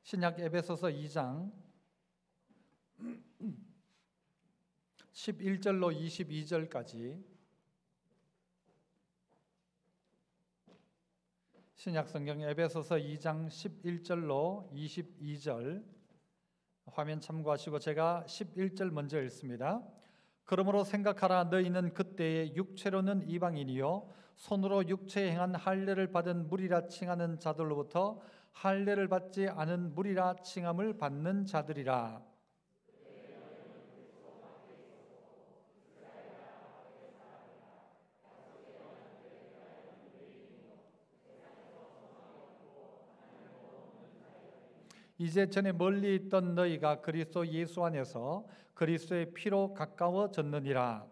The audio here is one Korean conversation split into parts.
신약 에베소서 2장 11절로 22절까지 신약 성경 에베소서 2장 11절로 22절 화면 참고하시고 제가 11절 먼저 읽습니다. 그러므로 생각하라. 너희는 그때에 육체로는 이방인이요 손으로 육체에 행한 할례를 받은 무리라 칭하는 자들로부터 할례를 받지 않은 무리라 칭함을 받는 자들이라. 이제 전에 멀리 있던 너희가 그리스도 예수 안에서 그리스도의 피로 가까워졌느니라.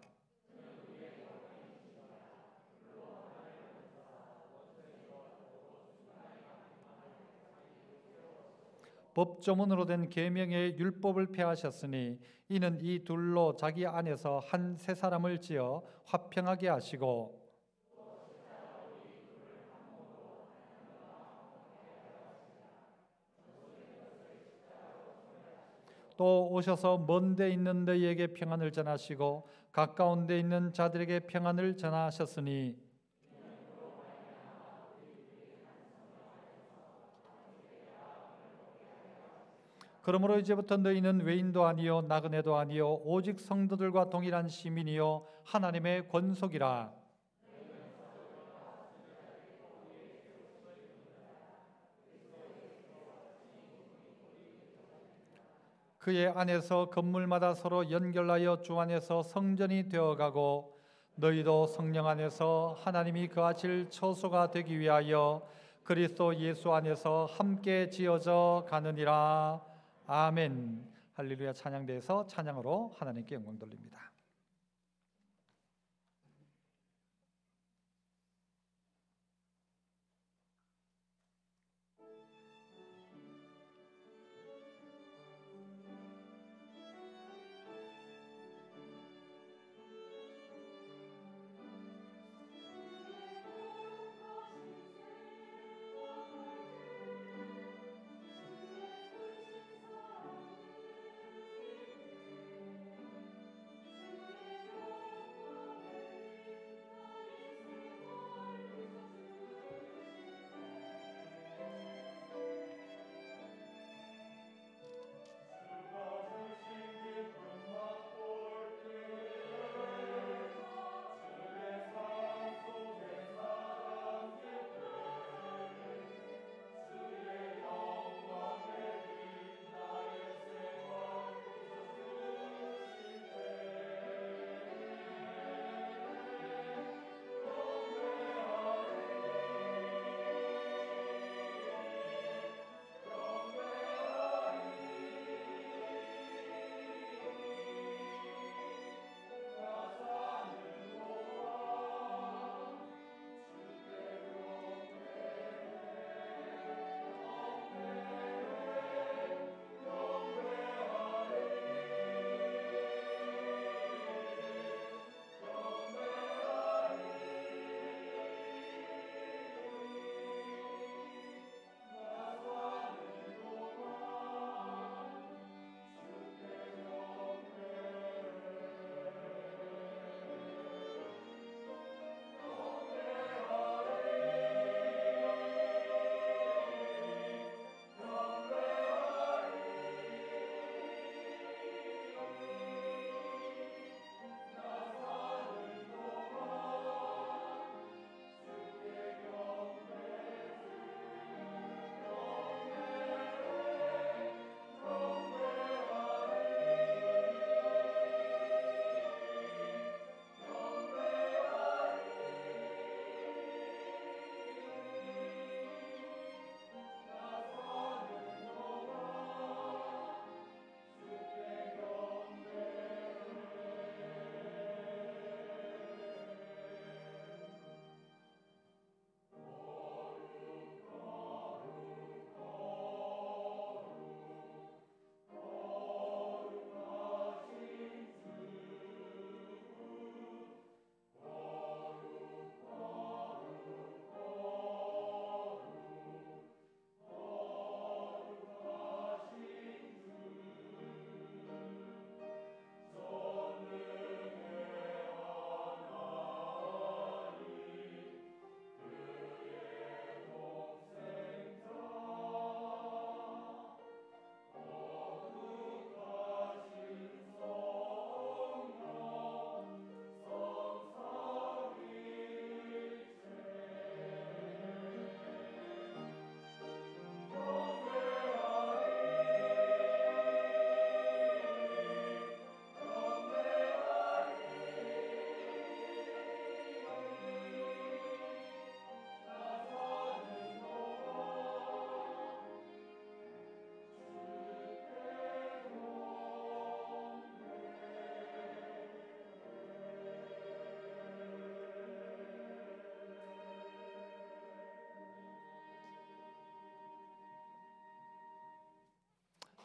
법조문으로 된 계명의 율법을 폐하셨으니 이는 이 둘로 자기 안에서 한 새 사람을 지어 화평하게 하시고 또 오셔서 먼 데 있는 너희에게 평안을 전하시고 가까운 데 있는 자들에게 평안을 전하셨으니 그러므로 이제부터 너희는 외인도 아니요 나그네도 아니요 오직 성도들과 동일한 시민이요 하나님의 권속이라. 그의 안에서 건물마다 서로 연결하여 주 안에서 성전이 되어가고 너희도 성령 안에서 하나님이 거하실 처소가 되기 위하여 그리스도 예수 안에서 함께 지어져 가느니라. 아멘. 할렐루야. 찬양대에서 찬양으로 하나님께 영광 돌립니다.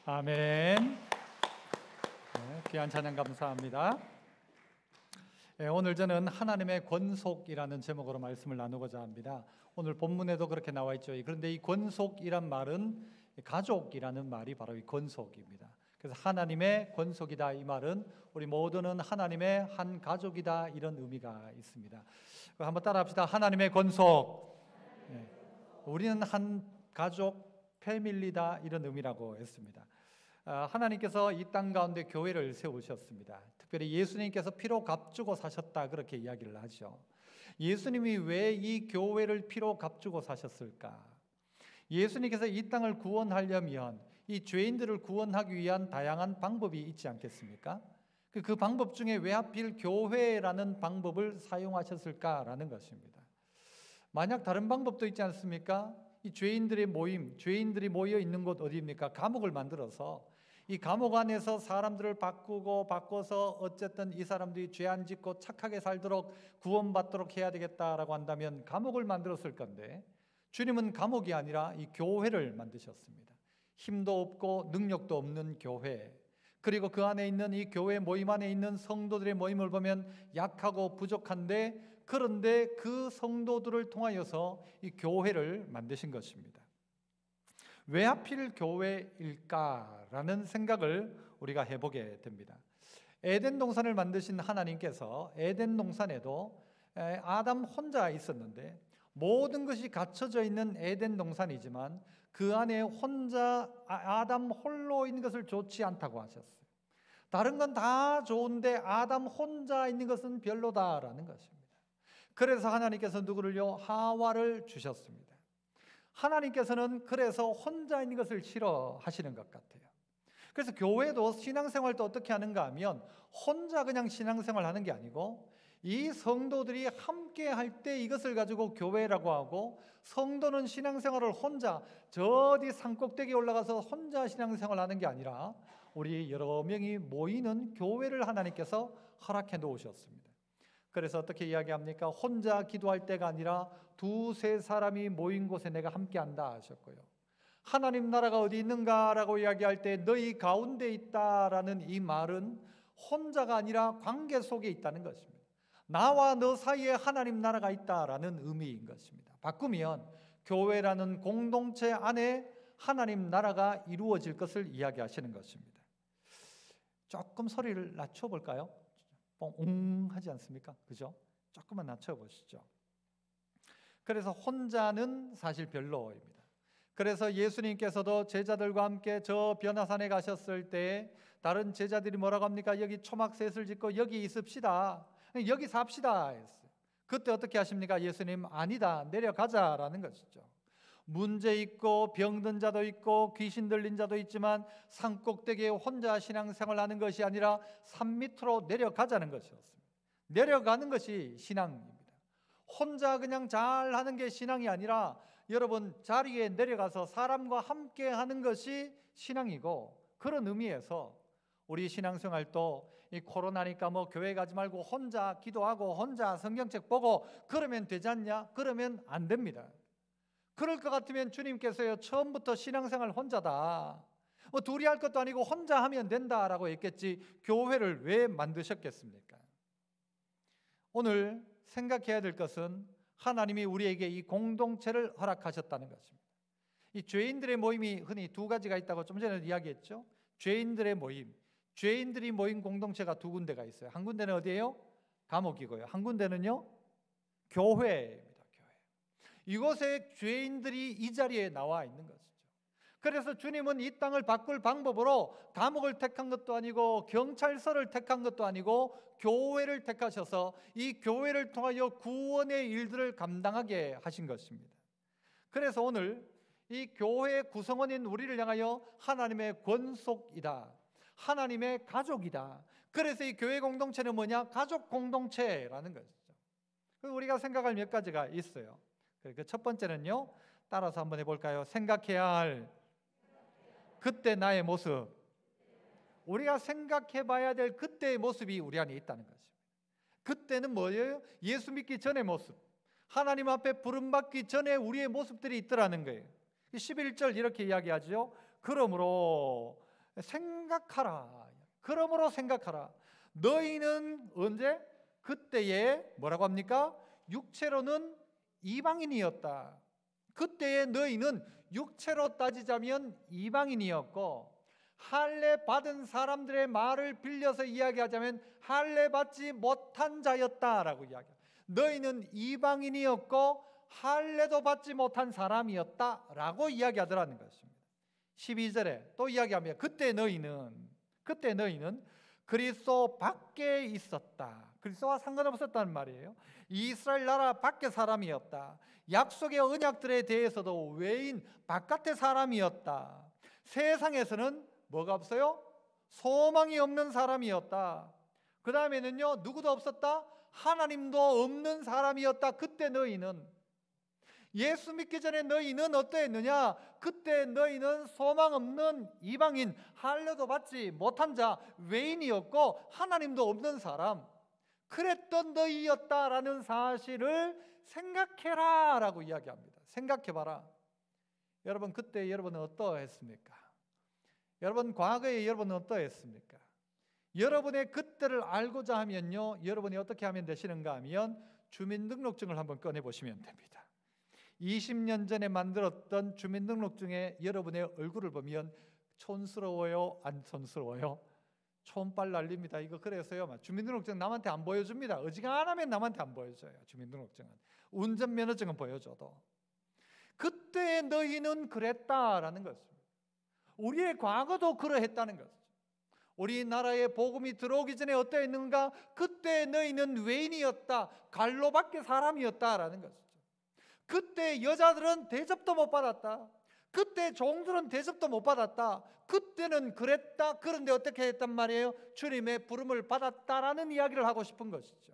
아멘. 귀한 찬양 감사합니다. 오늘 저는 하나님의 권속이라는 제목으로 말씀을 나누고자 합니다. 오늘 본문에도 그렇게 나와 있죠. 그런데 이 권속이란 말은 가족이라는 말이 바로 이 권속입니다. 그래서 하나님의 권속이다, 이 말은 우리 모두는 하나님의 한 가족이다, 이런 의미가 있습니다. 한번 따라합시다. 하나님의 권속. 우리는 한 가족, 패밀리다, 이런 의미라고 했습니다. 하나님께서 이 땅 가운데 교회를 세우셨습니다. 특별히 예수님께서 피로 값주고 사셨다, 그렇게 이야기를 하죠. 예수님이 왜 이 교회를 피로 값주고 사셨을까? 예수님께서 이 땅을 구원하려면 이 죄인들을 구원하기 위한 다양한 방법이 있지 않겠습니까? 그 방법 중에 왜 하필 교회라는 방법을 사용하셨을까라는 것입니다. 만약 다른 방법도 있지 않습니까? 이 죄인들의 모임, 죄인들이 모여 있는 곳 어디입니까? 감옥을 만들어서 이 감옥 안에서 사람들을 바꿔서 어쨌든 이 사람들이 죄 안 짓고 착하게 살도록 구원받도록 해야 되겠다라고 한다면 감옥을 만들었을 건데, 주님은 감옥이 아니라 이 교회를 만드셨습니다. 힘도 없고 능력도 없는 교회, 그리고 그 안에 있는 이 교회 모임 안에 있는 성도들의 모임을 보면 약하고 부족한데, 그런데 그 성도들을 통하여서 이 교회를 만드신 것입니다. 왜 하필 교회일까라는 생각을 우리가 해보게 됩니다. 에덴 동산을 만드신 하나님께서 에덴 동산에도 아담 혼자 있었는데, 모든 것이 갖춰져 있는 에덴 동산이지만 그 안에 혼자 아담 홀로 있는 것을 좋지 않다고 하셨어요. 다른 건 다 좋은데 아담 혼자 있는 것은 별로다라는 것입니다. 그래서 하나님께서 누구를요? 하와를 주셨습니다. 하나님께서는 그래서 혼자 있는 것을 싫어하시는 것 같아요. 그래서 교회도 신앙생활도 어떻게 하는가 하면 혼자 그냥 신앙생활 하는 게 아니고, 이 성도들이 함께 할 때 이것을 가지고 교회라고 하고, 성도는 신앙생활을 혼자 저 어디 산꼭대기에 올라가서 혼자 신앙생활 하는 게 아니라 우리 여러 명이 모이는 교회를 하나님께서 허락해 놓으셨습니다. 그래서 어떻게 이야기합니까? 혼자 기도할 때가 아니라 두세 사람이 모인 곳에 내가 함께 한다 하셨고요. 하나님 나라가 어디 있는가라고 이야기할 때 너희 가운데 있다라는 이 말은 혼자가 아니라 관계 속에 있다는 것입니다. 나와 너 사이에 하나님 나라가 있다라는 의미인 것입니다. 바꾸면 교회라는 공동체 안에 하나님 나라가 이루어질 것을 이야기하시는 것입니다. 조금 소리를 낮춰볼까요? 뽕 하지 않습니까? 그죠? 조금만 낮춰보시죠. 그래서 혼자는 사실 별로입니다. 그래서 예수님께서도 제자들과 함께 저 변화산에 가셨을 때 다른 제자들이 뭐라고 합니까? 여기 초막셋을 짓고 여기 있읍시다, 여기 삽시다 했어요. 그때 어떻게 하십니까? 예수님, 아니다, 내려가자라는 것이죠. 문제 있고 병든 자도 있고 귀신 들린 자도 있지만 산꼭대기에 혼자 신앙생활 하는 것이 아니라 산 밑으로 내려가자는 것이었습니다. 내려가는 것이 신앙입니다. 혼자 그냥 잘하는 게 신앙이 아니라 여러분 자리에 내려가서 사람과 함께 하는 것이 신앙이고, 그런 의미에서 우리 신앙생활도 이 코로나니까 뭐 교회 가지 말고 혼자 기도하고 혼자 성경책 보고 그러면 되지 않냐? 그러면 안 됩니다. 그럴 것 같으면 주님께서요, 처음부터 신앙생활 혼자다, 뭐 둘이 할 것도 아니고 혼자 하면 된다라고 했겠지 교회를 왜 만드셨겠습니까? 오늘 생각해야 될 것은 하나님이 우리에게 이 공동체를 허락하셨다는 것입니다. 이 죄인들의 모임이 흔히 두 가지가 있다고 좀 전에 이야기했죠. 죄인들의 모임, 죄인들이 모인 공동체가 두 군데가 있어요. 한 군데는 어디예요? 감옥이고요. 한 군데는요, 교회입니다. 이곳에 죄인들이 이 자리에 나와 있는 것이죠. 그래서 주님은 이 땅을 바꿀 방법으로 감옥을 택한 것도 아니고 경찰서를 택한 것도 아니고 교회를 택하셔서 이 교회를 통하여 구원의 일들을 감당하게 하신 것입니다. 그래서 오늘 이 교회 구성원인 우리를 향하여 하나님의 권속이다, 하나님의 가족이다. 그래서 이 교회 공동체는 뭐냐? 가족 공동체라는 것이죠. 그래서 우리가 생각할 몇 가지가 있어요. 그 첫 번째는요, 따라서 한번 해볼까요? 생각해야 할 그때 나의 모습. 우리가 생각해봐야 될 그때의 모습이 우리 안에 있다는 것입니다. 그때는 뭐예요? 예수 믿기 전의 모습, 하나님 앞에 부름받기 전에 우리의 모습들이 있더라는 거예요. 11절 이렇게 이야기하죠. 그러므로 생각하라. 그러므로 생각하라. 너희는 언제? 그때에 뭐라고 합니까? 육체로는 이방인이었다. 그때에 너희는 육체로 따지자면 이방인이었고, 할례 받은 사람들의 말을 빌려서 이야기하자면 할례 받지 못한 자였다라고 이야기합니다. 너희는 이방인이었고 할례도 받지 못한 사람이었다라고 이야기하더라는 것입니다. 12절에 또 이야기합니다. 그때 너희는 그리스도 밖에 있었다. 그리스도와 상관없었다는 말이에요. 이스라엘 나라 밖의 사람이었다. 약속의 언약들에 대해서도 외인 바깥의 사람이었다. 세상에서는 뭐가 없어요? 소망이 없는 사람이었다. 그 다음에는요, 누구도 없었다? 하나님도 없는 사람이었다. 그때 너희는, 예수 믿기 전에 너희는 어떠했느냐? 그때 너희는 소망 없는 이방인, 할례도 받지 못한 자, 외인이었고 하나님도 없는 사람, 그랬던 너희였다라는 사실을 생각해라 라고 이야기합니다. 생각해봐라. 여러분, 그때 여러분은 어떠했습니까? 여러분, 과거에 여러분은 어떠했습니까? 여러분의 그때를 알고자 하면요, 여러분이 어떻게 하면 되시는가 하면 주민등록증을 한번 꺼내보시면 됩니다. 20년 전에 만들었던 주민등록증에 여러분의 얼굴을 보면 촌스러워요? 안 촌스러워요? 촌빨 날립니다. 이거 그래서요, 주민등록증 남한테 안 보여줍니다. 어지간하면 남한테 안 보여줘요. 주민등록증은. 운전면허증은 보여줘도. 그때 너희는 그랬다라는 것입니다. 우리의 과거도 그러했다는 것이죠. 우리나라에 복음이 들어오기 전에 어떠했는가? 그때 너희는 외인이었다. 갈로 밖의 사람이었다라는 것이죠. 그때 여자들은 대접도 못 받았다. 그때 종들은 대접도 못 받았다. 그때는 그랬다. 그런데 어떻게 했단 말이에요? 주님의 부름을 받았다라는 이야기를 하고 싶은 것이죠.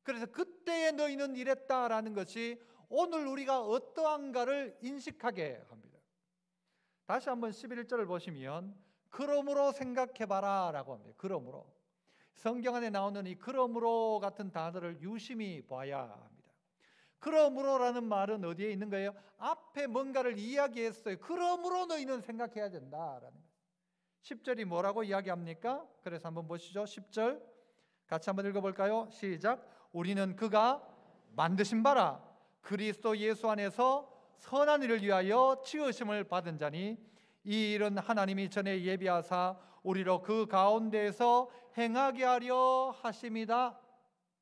그래서 그때의 너희는 이랬다라는 것이 오늘 우리가 어떠한가를 인식하게 합니다. 다시 한번 11절을 보시면 그러므로 생각해봐라 라고 합니다. 그러므로. 성경 안에 나오는 이 그러므로 같은 단어를 유심히 봐야 합니다. 그러므로라는 말은 어디에 있는 거예요? 앞에 뭔가를 이야기했어요. 그러므로 너희는 생각해야 된다라는 거예요. 10절이 뭐라고 이야기합니까? 그래서 한번 보시죠. 10절 같이 한번 읽어볼까요? 시작. 우리는 그가 만드신 바라 그리스도 예수 안에서 선한 일을 위하여 지으심을 받은 자니 이 일은 하나님이 전에 예비하사 우리로 그 가운데에서 행하게 하려 하심이다.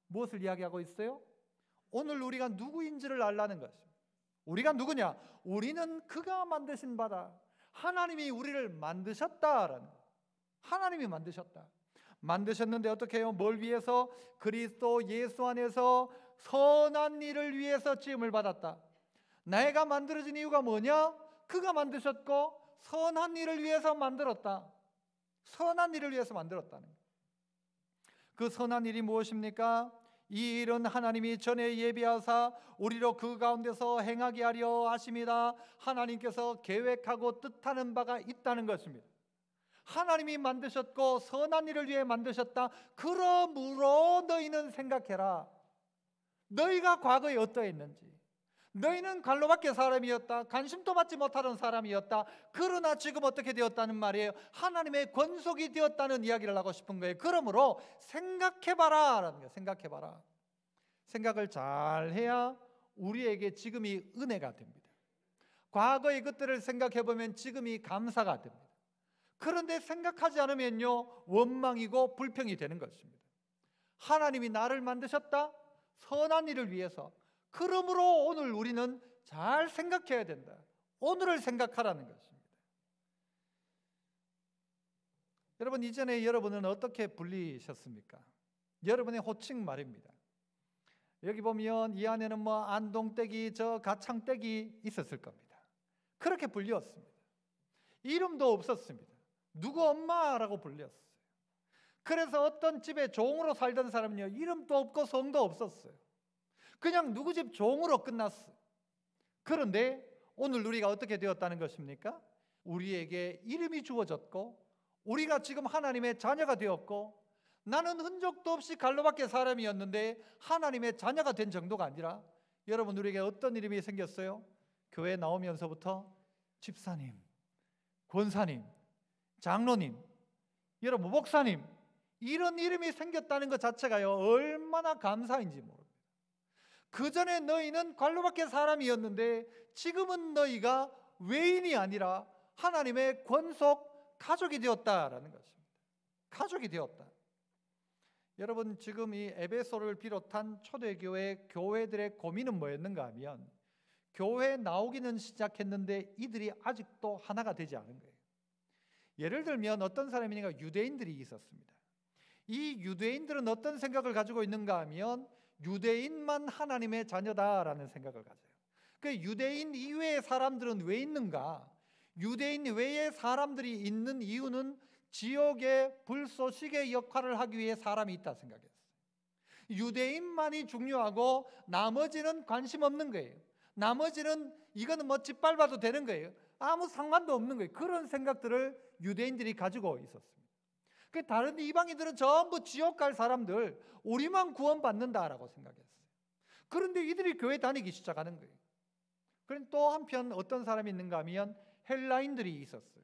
무엇을 이야기하고 있어요? 오늘 우리가 누구인지를 알라는 것입니다. 우리가 누구냐? 우리는 그가 만드신 바다. 하나님이 우리를 만드셨다라는 거예요. 하나님이 만드셨다. 만드셨는데 어떻게 해요? 뭘 위해서? 그리스도 예수 안에서 선한 일을 위해서 지음을 받았다. 내가 만들어진 이유가 뭐냐? 그가 만드셨고 선한 일을 위해서 만들었다. 선한 일을 위해서 만들었다는 거예요. 그 선한 일이 무엇입니까? 이 일은 하나님이 전에 예비하사 우리로 그 가운데서 행하게 하려 하심이다. 하나님께서 계획하고 뜻하는 바가 있다는 것입니다. 하나님이 만드셨고 선한 일을 위해 만드셨다. 그러므로 너희는 생각해라. 너희가 과거에 어떠했는지. 너희는 갈로 밖의 사람이었다. 관심도 받지 못하던 사람이었다. 그러나 지금 어떻게 되었다는 말이에요? 하나님의 권속이 되었다는 이야기를 하고 싶은 거예요. 그러므로 생각해봐라 라는 거예요. 생각해봐라. 생각을 잘 해야 우리에게 지금이 은혜가 됩니다. 과거의 것들을 생각해보면 지금이 감사가 됩니다. 그런데 생각하지 않으면요, 원망이고 불평이 되는 것입니다. 하나님이 나를 만드셨다. 선한 일을 위해서. 그러므로 오늘 우리는 잘 생각해야 된다. 오늘을 생각하라는 것입니다. 여러분, 이전에 여러분은 어떻게 불리셨습니까? 여러분의 호칭 말입니다. 여기 보면 이 안에는 뭐 안동댁이 저 가창댁이 있었을 겁니다. 그렇게 불렸습니다. 이름도 없었습니다. 누구 엄마라고 불렸어요. 그래서 어떤 집에 종으로 살던 사람은요, 이름도 없고 성도 없었어요. 그냥 누구 집 종으로 끝났어요. 그런데 오늘 우리가 어떻게 되었다는 것입니까? 우리에게 이름이 주어졌고 우리가 지금 하나님의 자녀가 되었고 나는 흔적도 없이 갈로 밖의 사람이었는데 하나님의 자녀가 된 정도가 아니라 여러분, 우리에게 어떤 이름이 생겼어요? 교회 나오면서부터 집사님, 권사님, 장로님, 여러분 목사님, 이런 이름이 생겼다는 것 자체가요 얼마나 감사인지 모릅니다. 그 전에 너희는 관로밖에 사람이었는데 지금은 너희가 외인이 아니라 하나님의 권속 가족이 되었다라는 것입니다. 가족이 되었다. 여러분, 지금 이 에베소를 비롯한 초대교회 교회들의 고민은 뭐였는가 하면, 교회에 나오기는 시작했는데 이들이 아직도 하나가 되지 않은 거예요. 예를 들면 어떤 사람이니까 유대인들이 있었습니다. 이 유대인들은 어떤 생각을 가지고 있는가 하면 유대인만 하나님의 자녀다라는 생각을 가져요. 그 유대인 이외의 사람들은 왜 있는가? 유대인 외의 사람들이 있는 이유는 지옥의 불쏘시개 역할을 하기 위해 사람이 있다 생각했어요. 유대인만이 중요하고 나머지는 관심 없는 거예요. 나머지는 이거는 뭐 짓밟아도 되는 거예요. 아무 상관도 없는 거예요. 그런 생각들을 유대인들이 가지고 있었습니다. 그 다른 이방인들은 전부 지옥 갈 사람들, 우리만 구원받는다라고 생각했어요. 그런데 이들이 교회 다니기 시작하는 거예요. 그런데 또 한편 어떤 사람이 있는가 하면 헬라인들이 있었어요.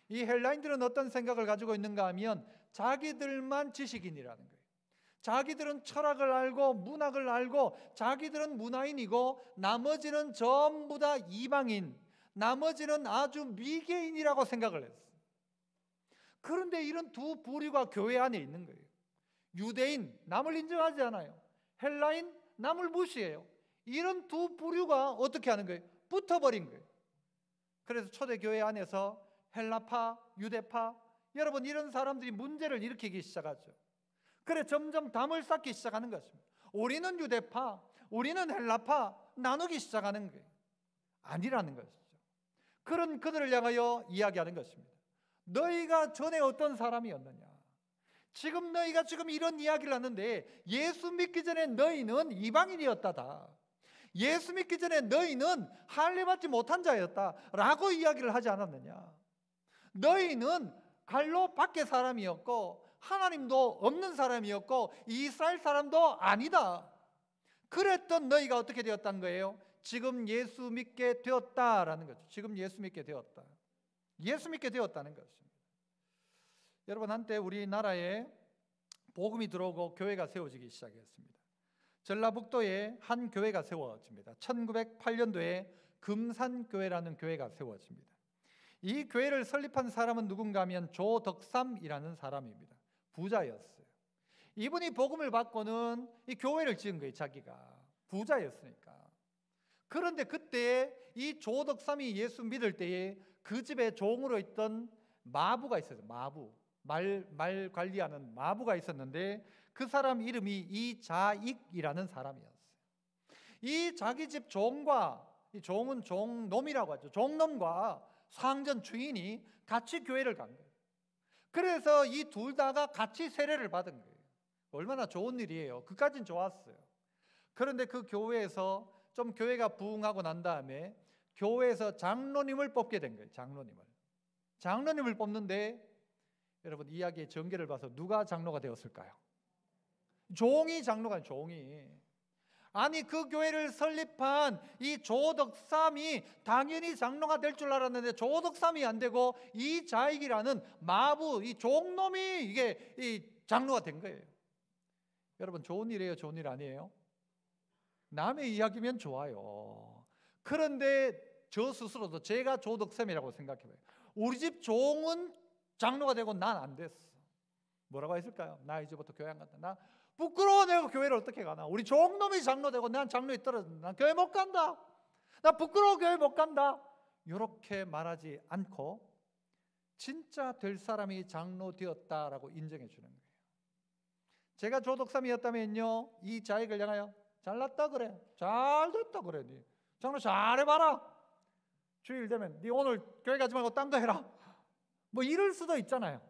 이 헬라인들은 어떤 생각을 가지고 있는가 하면 자기들만 지식인이라는 거예요. 자기들은 철학을 알고 문학을 알고 자기들은 문화인이고 나머지는 전부 다 이방인, 나머지는 아주 미개인이라고 생각을 했어요. 그런데 이런 두 부류가 교회 안에 있는 거예요. 유대인, 남을 인정하지 않아요. 헬라인, 남을 무시해요. 이런 두 부류가 어떻게 하는 거예요? 붙어버린 거예요. 그래서 초대교회 안에서 헬라파, 유대파, 여러분 이런 사람들이 문제를 일으키기 시작하죠. 그래 점점 담을 쌓기 시작하는 것입니다. 우리는 유대파, 우리는 헬라파 나누기 시작하는 거예요. 아니라는 것이죠. 그런 그들을 향하여 이야기하는 것입니다. 너희가 전에 어떤 사람이었느냐? 지금 너희가 지금 이런 이야기를 하는데 예수 믿기 전에 너희는 이방인이었다다. 예수 믿기 전에 너희는 할례받지 못한 자였다라고 이야기를 하지 않았느냐? 너희는 갈로 밖의 사람이었고 하나님도 없는 사람이었고 이스라엘 사람도 아니다. 그랬던 너희가 어떻게 되었다는 거예요? 지금 예수 믿게 되었다라는 거죠. 지금 예수 믿게 되었다. 예수 믿게 되었다는 것입니다. 여러분, 한때 우리나라에 복음이 들어오고 교회가 세워지기 시작했습니다. 전라북도에 한 교회가 세워집니다. 1908년도에 금산교회라는 교회가 세워집니다. 이 교회를 설립한 사람은 누군가 하면 조덕삼이라는 사람입니다. 부자였어요. 이분이 복음을 받고는 이 교회를 지은 거예요. 자기가 부자였으니까. 그런데 그때 이 조덕삼이 예수 믿을 때에 그 집에 종으로 있던 마부가 있었어요. 마부, 말 관리하는 마부가 있었는데 그 사람 이름이 이자익이라는 사람이었어요. 이 자기 집 종과, 이 종은 종놈이라고 하죠. 종놈과 상전 주인이 같이 교회를 간 거예요. 그래서 이 둘 다가 같이 세례를 받은 거예요. 얼마나 좋은 일이에요. 그까진 좋았어요. 그런데 그 교회에서 좀 교회가 부흥하고 난 다음에 교회에서 장로님을 뽑게 된 거예요. 장로님을 뽑는데 여러분 이야기의 전개를 봐서 누가 장로가 되었을까요? 종이 장로가, 종이. 아니 그 교회를 설립한 이 조덕삼이 당연히 장로가 될 줄 알았는데 조덕삼이 안 되고 이 자익이라는 마부, 이 종놈이 이게 이 장로가 된 거예요. 여러분 좋은 일이에요, 좋은 일 아니에요? 남의 이야기면 좋아요. 그런데 저 스스로도 제가 조덕삼이라고 생각해봐요. 우리 집 종은 장로가 되고 난 안 됐어. 뭐라고 했을까요? 나 이제부터 교회 안 간다. 나 부끄러워. 내가 교회를 어떻게 가나. 우리 종놈이 장로 되고 난 장로에 떨어진다. 난 교회 못 간다. 나 부끄러워. 교회 못 간다. 이렇게 말하지 않고 진짜 될 사람이 장로 되었다라고 인정해 주는 거예요. 제가 조덕삼이었다면요 이 자익을 향하여 잘났다 그래, 잘됐다 그래, 네 장로 잘해봐라, 주일 되면 네 오늘 교회 가지 말고 딴 거 해라, 뭐 이럴 수도 있잖아요.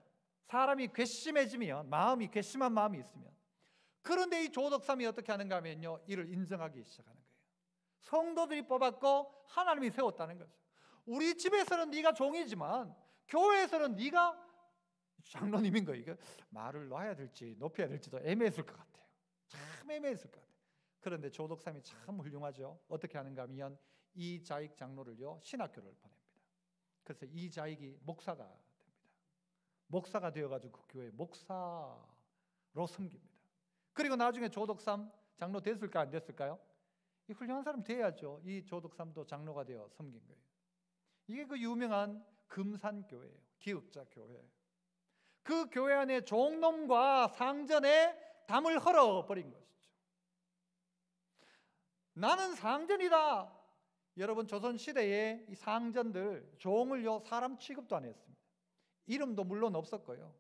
사람이 괘씸해지면, 마음이 괘씸한 마음이 있으면. 그런데 이 조덕삼이 어떻게 하는가 하면요 이를 인정하기 시작하는 거예요. 성도들이 뽑았고 하나님이 세웠다는 거죠. 우리 집에서는 네가 종이지만 교회에서는 네가 장로님인 거예요. 이게 말을 놔야 될지 높여야 될지도 애매했을 것 같아요. 참 애매했을 것 같아요. 그런데 조덕삼이 참 훌륭하죠. 어떻게 하는가 하면 이 자익 장로를요 신학교를 보냅니다. 그래서 이 자익이 목사가 됩니다. 목사가 되어가지고 그 교회 목사로 섬깁니다. 그리고 나중에 조덕삼 장로 됐을까 안 됐을까요? 이 훌륭한 사람 돼야죠. 이 조덕삼도 장로가 되어 섬긴 거예요. 이게 그 유명한 금산교회예요. 기역자 교회. 그 교회 안에 종놈과 상전에 담을 헐어버린 것이죠. 나는 상전이다. 여러분 조선시대에 이 상전들 종을요 사람 취급도 안 했습니다. 이름도 물론 없었고요.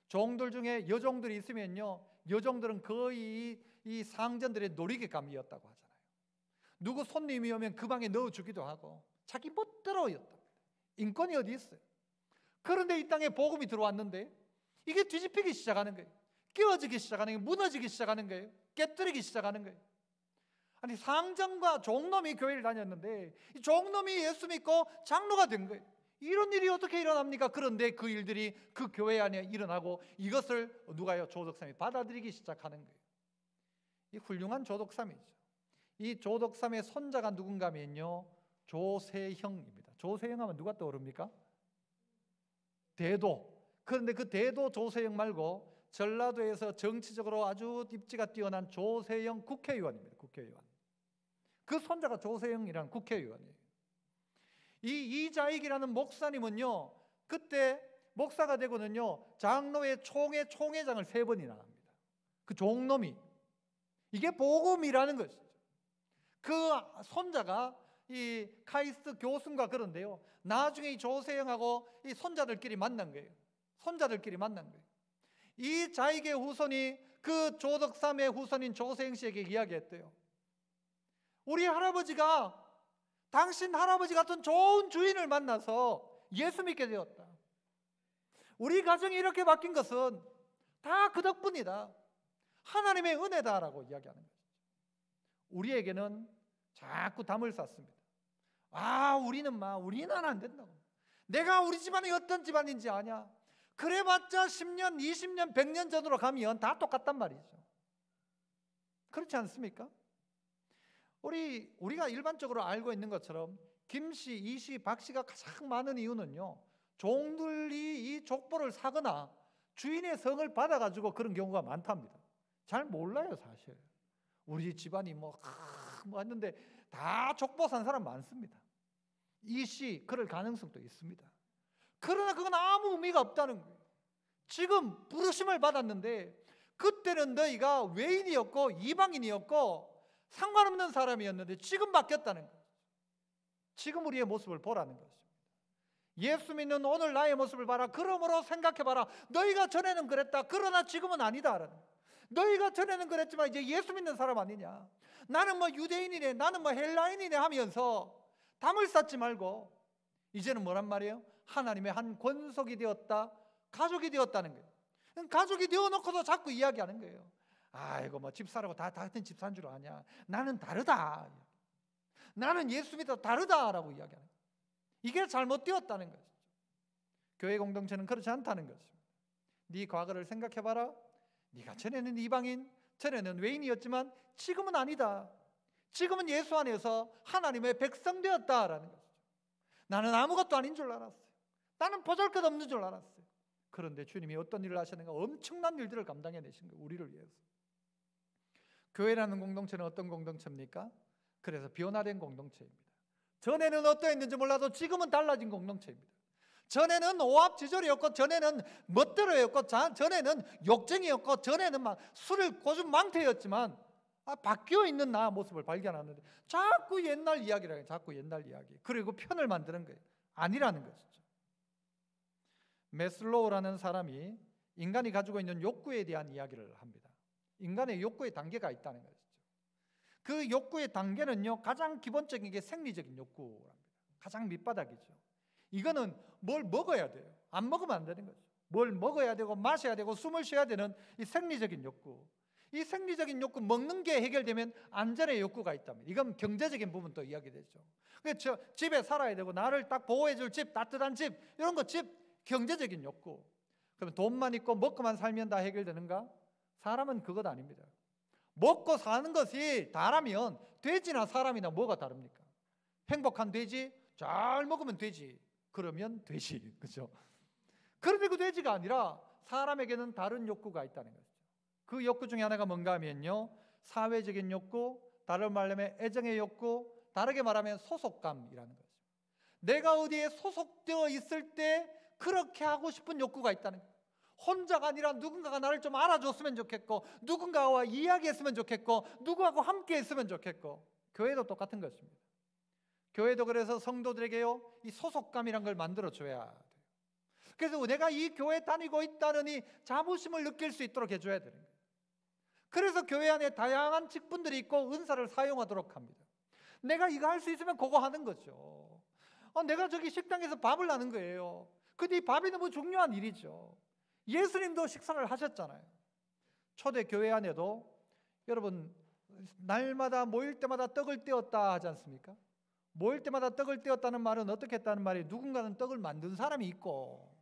종들 중에 여종들이 있으면요 여종들은 거의 이 상전들의 놀이개감이었다고 하잖아요. 누구 손님이 오면 그 방에 넣어주기도 하고 자기 멋대로였답니다. 인권이 어디 있어요? 그런데 이 땅에 복음이 들어왔는데 이게 뒤집히기 시작하는 거예요. 끼워지기 시작하는 거예요. 무너지기 시작하는 거예요. 깨뜨리기 시작하는 거예요. 아니 상전과 종놈이 교회를 다녔는데 이 종놈이 예수 믿고 장로가 된 거예요. 이런 일이 어떻게 일어납니까? 그런데 그 일들이 그 교회 안에 일어나고 이것을 누가요? 조덕삼이 받아들이기 시작하는 거예요. 이 훌륭한 조덕삼이죠. 이 조덕삼의 손자가 누군가 하면요 조세형입니다. 조세형 하면 누가 떠오릅니까? 대도. 그런데 그 대도 조세형 말고 전라도에서 정치적으로 아주 입지가 뛰어난 조세형 국회의원입니다. 국회의원. 그 손자가 조세형이라는 국회의원이에요. 이 이자익이라는 목사님은요 그때 목사가 되고는요 장로회 총회장을 3번이나 합니다. 그 종놈이. 이게 복음이라는 것이죠. 그 손자가 이 카이스트 교수인가 그런데요 나중에 이 조세형하고 이 손자들끼리 만난 거예요. 손자들끼리 만난 거예요. 이 자익의 후손이 그 조덕삼의 후손인 조세형 씨에게 이야기했대요. 우리 할아버지가 당신 할아버지 같은 좋은 주인을 만나서 예수 믿게 되었다. 우리 가정이 이렇게 바뀐 것은 다 그 덕분이다. 하나님의 은혜다라고 이야기하는 거죠. 우리에게는 자꾸 담을 쌓습니다. 우리는 안 된다고. 내가 우리 집안이 어떤 집안인지 아냐? 그래봤자 10년, 20년, 100년 전으로 가면 다 똑같단 말이죠. 그렇지 않습니까? 우리가 일반적으로 알고 있는 것처럼 김씨, 이씨, 박씨가 가장 많은 이유는요 종들이 이 족보를 사거나 주인의 성을 받아가지고 그런 경우가 많답니다. 잘 몰라요 사실. 우리 집안이 했는데 다 족보 산 사람 많습니다. 이씨 그럴 가능성도 있습니다. 그러나 그건 아무 의미가 없다는 거예요. 지금 부르심을 받았는데 그때는 너희가 외인이었고 이방인이었고 상관없는 사람이었는데 지금 바뀌었다는 거예요. 지금 우리의 모습을 보라는 것입니다. 예수 믿는 오늘 나의 모습을 봐라. 그러므로 생각해봐라. 너희가 전에는 그랬다. 그러나 지금은 아니다. 너희가 전에는 그랬지만 이제 예수 믿는 사람 아니냐. 나는 유대인이네, 나는 헬라인이네 하면서 담을 쌓지 말고 이제는 뭐란 말이에요? 하나님의 한 권속이 되었다, 가족이 되었다는 거예요. 가족이 되어놓고도 자꾸 이야기하는 거예요. 집사라고 다 같은 집사인 줄 아냐. 나는 다르다. 나는 예수 믿어 다르다라고 이야기하는 거예요. 이게 잘못되었다는 것이죠. 교회 공동체는 그렇지 않다는 것입니다. 네 과거를 생각해봐라. 네가 전에는 이방인, 전에는 외인이었지만 지금은 아니다. 지금은 예수 안에서 하나님의 백성 되었다라는 것이죠. 나는 아무것도 아닌 줄 알았어요. 나는 보잘것없는 줄 알았어요. 그런데 주님이 어떤 일을 하셨는가? 엄청난 일들을 감당해내신 거예요. 우리를 위해서. 교회라는 공동체는 어떤 공동체입니까? 그래서 변화된 공동체입니다. 전에는 어떠했는지 몰라도 지금은 달라진 공동체입니다. 전에는 오합지졸이었고, 전에는 멋대로였고, 전에는 욕쟁이였고, 전에는 술을 고준 망태였지만 바뀌어 있는 나 모습을 발견하는데 자꾸 옛날 이야기라 해요. 자꾸 옛날 이야기. 그리고 편을 만드는 거예요. 아니라는 것이죠. 메슬로우라는 사람이 인간이 가지고 있는 욕구에 대한 이야기를 합니다. 인간의 욕구의 단계가 있다는 것이죠. 그 욕구의 단계는요 가장 기본적인 게 생리적인 욕구랍니다. 가장 밑바닥이죠. 이거는 뭘 먹어야 돼요. 안 먹으면 안 되는 거죠. 뭘 먹어야 되고 마셔야 되고 숨을 쉬어야 되는 이 생리적인 욕구. 이 생리적인 욕구, 먹는 게 해결되면 안전의 욕구가 있답니다. 이건 경제적인 부분도 이야기되죠. 그래서 집에 살아야 되고 나를 딱 보호해줄 집, 따뜻한 집, 이런 거 집, 경제적인 욕구. 그러면 돈만 있고 먹고만 살면 다 해결되는가? 사람은 그것 아닙니다. 먹고 사는 것이 다라면 돼지나 사람이나 뭐가 다릅니까? 행복한 돼지, 잘 먹으면 돼지, 그러면 돼지, 그죠? 그런데 그 돼지가 아니라 사람에게는 다른 욕구가 있다는 것이죠. 그 욕구 중에 하나가 뭔가 하면요, 사회적인 욕구, 다른 말로 하면 애정의 욕구, 다르게 말하면 소속감이라는 거죠. 내가 어디에 소속되어 있을 때 그렇게 하고 싶은 욕구가 있다는 거예요. 혼자가 아니라 누군가가 나를 좀 알아줬으면 좋겠고, 누군가와 이야기했으면 좋겠고, 누구하고 함께 했으면 좋겠고. 교회도 똑같은 것입니다. 교회도 그래서 성도들에게요, 이 소속감이란 걸 만들어줘야 돼요. 그래서 내가 이 교회 다니고 있다는 이 자부심을 느낄 수 있도록 해줘야 되는 거예요. 그래서 교회 안에 다양한 직분들이 있고 은사를 사용하도록 합니다. 내가 이거 할 수 있으면 그거 하는 거죠. 내가 저기 식당에서 밥을 하는 거예요. 근데 이 밥이 너무 중요한 일이죠. 예수님도 식사를 하셨잖아요. 초대 교회 안에도 여러분 날마다 모일 때마다 떡을 떼었다 하지 않습니까? 모일 때마다 떡을 떼었다는 말은 어떻게 했다는 말이, 누군가는 떡을 만든 사람이 있고,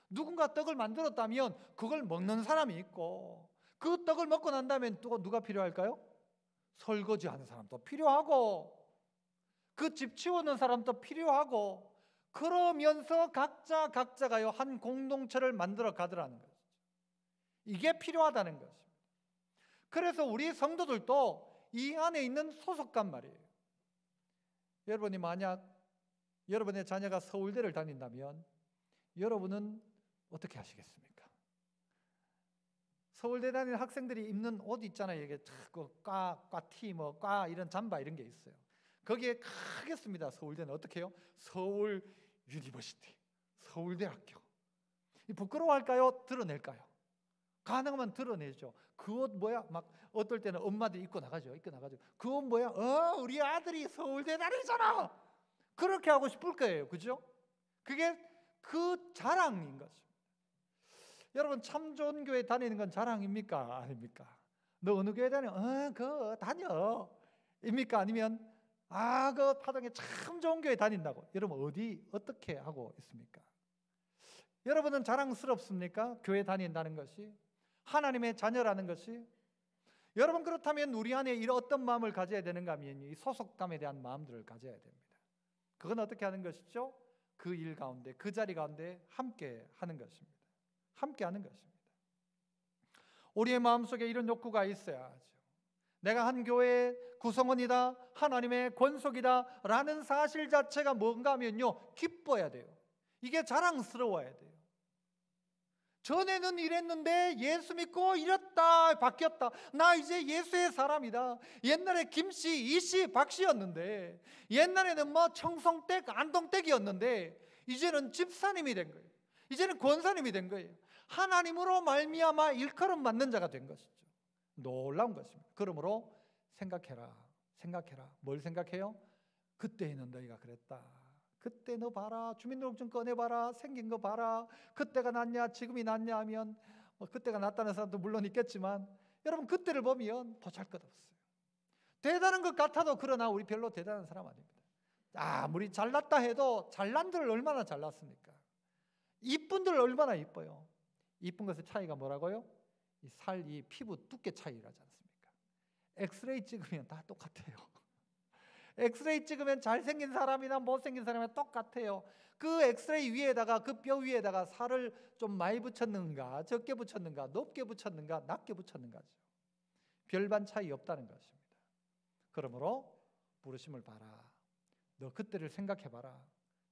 누군가 떡을 만들었다면 그걸 먹는 사람이 있고, 그 떡을 먹고 난 다음에 또 누가 필요할까요? 설거지하는 사람도 필요하고, 그 집 치우는 사람도 필요하고, 그러면서 각자가요 한 공동체를 만들어 가더라는 거죠. 이게 필요하다는 것입니다. 그래서 우리 성도들도 이 안에 있는 소속감 말이에요. 여러분이 만약 여러분의 자녀가 서울대를 다닌다면 여러분은 어떻게 하시겠습니까? 서울대 다니는 학생들이 입는 옷 있잖아요. 이게 꽈티 과 이런 잠바 이런 게 있어요. 거기에 크게 씁니다. 서울대는 어떻게 해요? 서울 유니버시티, 서울대학교. 부끄러워할까요? 드러낼까요? 가능하면 드러내죠. 그 옷 뭐야? 막 어떨 때는 엄마들이 입고 나가죠. 그 옷 뭐야? 우리 아들이 서울대 다니잖아. 그렇게 하고 싶을 거예요. 그죠? 그게 그 자랑인 거죠. 여러분, 참 좋은 교회 다니는 건 자랑입니까? 아닙니까? 너 어느 교회 다녀? 그거 다녀. 입니까? 아니면 그 파동에 참 좋은 교회 다닌다고. 여러분 어떻게 하고 있습니까? 여러분은 자랑스럽습니까? 교회 다닌다는 것이, 하나님의 자녀라는 것이. 여러분, 그렇다면 우리 안에 이런 어떤 마음을 가져야 되는가 하면 이 소속감에 대한 마음들을 가져야 됩니다. 그건 어떻게 하는 것이죠? 그 일 가운데, 그 자리 가운데 함께 하는 것입니다. 함께 하는 것입니다. 우리의 마음속에 이런 욕구가 있어야죠. 내가 한 교회의 구성원이다, 하나님의 권속이다 라는 사실 자체가 뭔가 하면요, 기뻐야 돼요. 이게 자랑스러워야 돼요. 전에는 이랬는데 예수 믿고 이랬다, 바뀌었다. 나 이제 예수의 사람이다. 옛날에 김씨, 이씨, 박씨였는데, 옛날에는 청송댁, 안동댁이었는데 이제는 집사님이 된 거예요. 이제는 권사님이 된 거예요. 하나님으로 말미암아 일컬음 받는 자가 된 것이죠. 놀라운 것입니다. 그러므로 생각해라. 뭘 생각해요? 그때에는 너희가 그랬다. 그때 너 봐라, 주민등록증 꺼내봐라, 생긴 거 봐라. 그때가 낫냐 지금이 낫냐 하면 그때가 낫다는 사람도 물론 있겠지만, 여러분 그때를 보면 보잘것없어요. 대단한 것 같아도 그러나 우리 별로 대단한 사람 아닙니다. 아무리 잘났다 해도 잘난들 얼마나 잘났습니까? 이쁜들 얼마나 이뻐요. 이쁜 것의 차이가 뭐라고요? 이 피부 두께 차이라지 않습니까? 엑스레이 찍으면 다 똑같아요. 엑스레이 찍으면 잘생긴 사람이나 못생긴 사람이나 똑같아요. 그 엑스레이 위에다가, 그 뼈 위에다가 살을 좀 많이 붙였는가, 적게 붙였는가, 높게 붙였는가, 낮게 붙였는가죠. 별반 차이 없다는 것입니다. 그러므로 부르심을 봐라. 너 그때를 생각해봐라.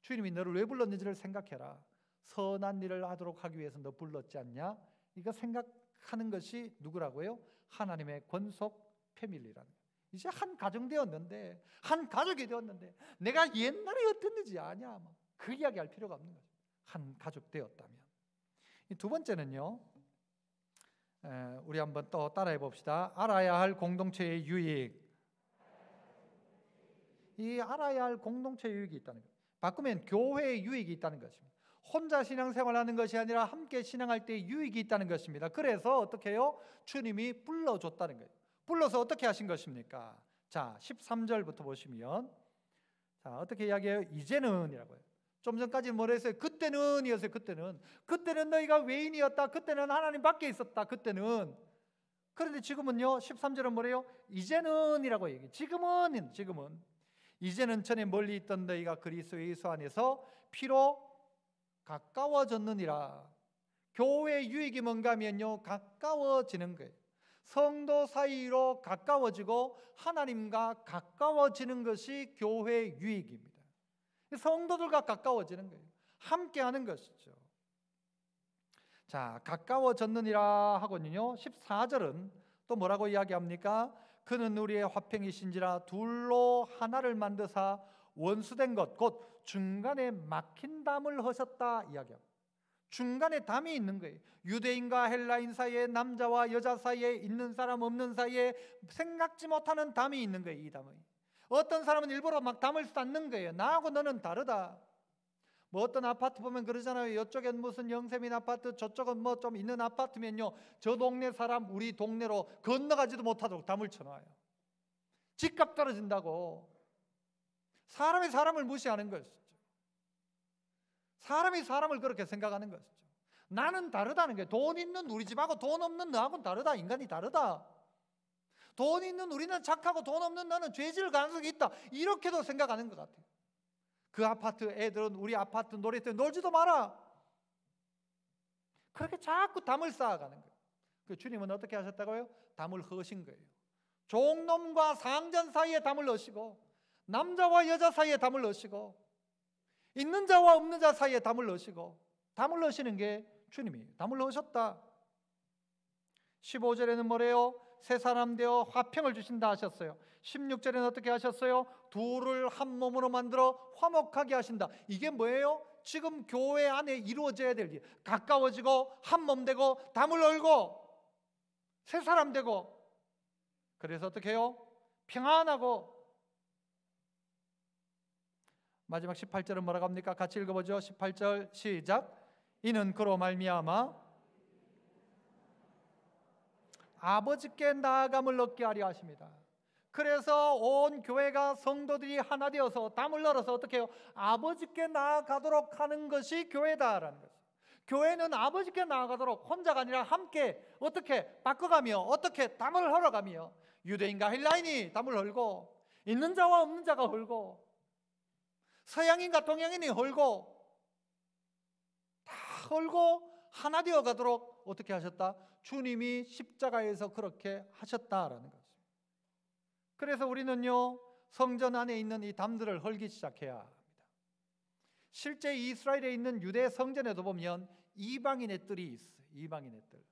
주님이 너를 왜 불렀는지를 생각해라. 선한 일을 하도록 하기 위해서 너 불렀지 않냐? 이거 생각하는 것이 누구라고요? 하나님의 권속 패밀리라는 거예요. 이제 한 가정 되었는데, 한 가족이 되었는데 내가 옛날에 어땠는지 아냐? 그 이야기 할 필요가 없는 거죠. 한 가족 되었다면. 두 번째는요, 우리 한번 또 따라해 봅시다. 알아야 할 공동체의 유익. 이 알아야 할 공동체의 유익이 있다는 거예요. 바꾸면 교회의 유익이 있다는 것입니다. 혼자 신앙생활하는 것이 아니라 함께 신앙할 때 유익이 있다는 것입니다. 그래서 어떻게 해요? 주님이 불러줬다는 거예요. 불러서 어떻게 하신 것입니까? 자, 13절부터 보시면, 자, 어떻게 이야기해요? 이제는 이라고요. 좀 전까지는 뭐라 했어요? 그때는 이었어요. 그때는 너희가 외인이었다. 그때는 하나님 밖에 있었다. 그때는. 그런데 지금은요, 13절은 뭐래요? 이제는 이라고 얘기해요. 지금은 이제는 전에 멀리 있던 너희가 그리스도 예수 안에서 피로 가까워졌느니라. 교회의 유익이 뭔가 하면요, 가까워지는 거예요. 성도 사이로 가까워지고 하나님과 가까워지는 것이 교회의 유익입니다. 성도들과 가까워지는 거예요. 함께하는 것이죠. 자, 가까워졌느니라 하거든요. 14절은 또 뭐라고 이야기합니까? 그는 우리의 화평이신지라 둘로 하나를 만드사 원수된 것 곧 중간에 막힌 담을 하셨다 이야기합니다. 중간에 담이 있는 거예요. 유대인과 헬라인 사이에, 남자와 여자 사이에, 있는 사람 없는 사이에 생각지 못하는 담이 있는 거예요. 이 담이. 어떤 사람은 일부러 막 담을 쌓는 거예요. 나하고 너는 다르다. 뭐 어떤 아파트 보면 그러잖아요. 이쪽엔 무슨 영세민 아파트, 저쪽은 뭐 좀 있는 아파트면요, 저 동네 사람 우리 동네로 건너가지도 못하도록 담을 쳐놔요. 집값 떨어진다고. 사람이 사람을 무시하는 것이죠. 사람이 사람을 그렇게 생각하는 것이죠. 나는 다르다는 게, 돈 있는 우리 집하고 돈 없는 너하고는 다르다. 인간이 다르다. 돈 있는 우리는 착하고 돈 없는 너는 죄질 가능성이 있다. 이렇게도 생각하는 것 같아요. 그 아파트 애들은 우리 아파트 놀이터에 놀지도 마라. 그렇게 자꾸 담을 쌓아가는 거예요. 그 주님은 어떻게 하셨다고요? 담을 허신 거예요. 종놈과 상전 사이에 담을 넣으시고, 남자와 여자 사이에 담을 넣으시고, 있는 자와 없는 자 사이에 담을 넣으시고, 담을 넣으시는 게 주님이에요. 담을 넣으셨다. 15절에는 뭐래요? 새 사람 되어 화평을 주신다 하셨어요. 16절에는 어떻게 하셨어요? 둘을 한 몸으로 만들어 화목하게 하신다. 이게 뭐예요? 지금 교회 안에 이루어져야 될 일. 가까워지고 한 몸 되고 담을 열고 새 사람 되고, 그래서 어떻게 해요? 평안하고. 마지막 18절은 뭐라고 합니까? 같이 읽어보죠. 18절 시작. 이는 그로 말미암아 아버지께 나아감을 얻게 하려 하십니다. 그래서 온 교회가, 성도들이 하나 되어서 담을 열어서 어떻게 해요? 아버지께 나아가도록 하는 것이 교회다라는 거죠. 교회는 아버지께 나아가도록 혼자가 아니라 함께 어떻게 바꿔가며, 어떻게 담을 헐어가며, 유대인과 헬라인이 담을 헐고, 있는 자와 없는 자가 헐고, 서양인과 동양인이 헐고, 다 헐고 하나 되어 가도록 어떻게 하셨다? 주님이 십자가에서 그렇게 하셨다라는 것입니다. 그래서 우리는요, 성전 안에 있는 이 담들을 헐기 시작해야 합니다. 실제 이스라엘에 있는 유대 성전에도 보면 이방인의 뜰이 있어요. 이방인의 뜰.